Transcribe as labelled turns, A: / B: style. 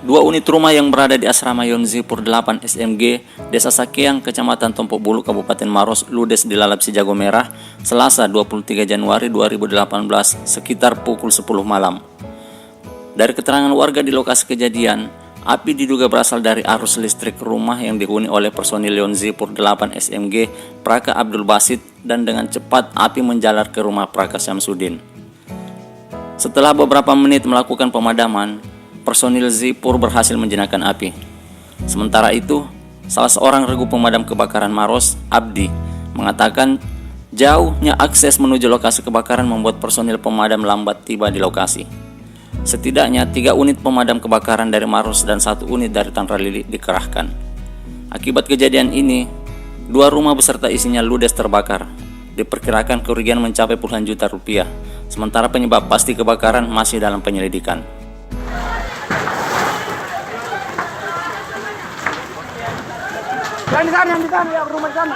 A: Dua unit rumah yang berada di asrama Yonzipur 8 SMG, Desa Sakeang, Kecamatan Tompok Bulu, Kabupaten Maros, ludes dilalap si jago merah, Selasa 23 Januari 2018, sekitar pukul 10 malam. Dari keterangan warga di lokasi kejadian, api diduga berasal dari arus listrik rumah yang dihuni oleh personil Yonzipur 8 SMG, Praka Abdul Basit, dan dengan cepat api menjalar ke rumah Praka Syamsuddin. Setelah beberapa menit melakukan pemadaman, personil Zipur berhasil menjinakkan api. Sementara itu, salah seorang regu pemadam kebakaran Maros, Abdi, mengatakan jauhnya akses menuju lokasi kebakaran membuat personil pemadam lambat tiba di lokasi. Setidaknya 3 unit pemadam kebakaran dari Maros dan 1 unit dari Tanra Lili dikerahkan. Akibat kejadian ini, 2 rumah beserta isinya ludes terbakar. Diperkirakan kerugian mencapai puluhan juta rupiah, sementara penyebab pasti kebakaran masih dalam penyelidikan.
B: Yang di sana, ya rumah di sana.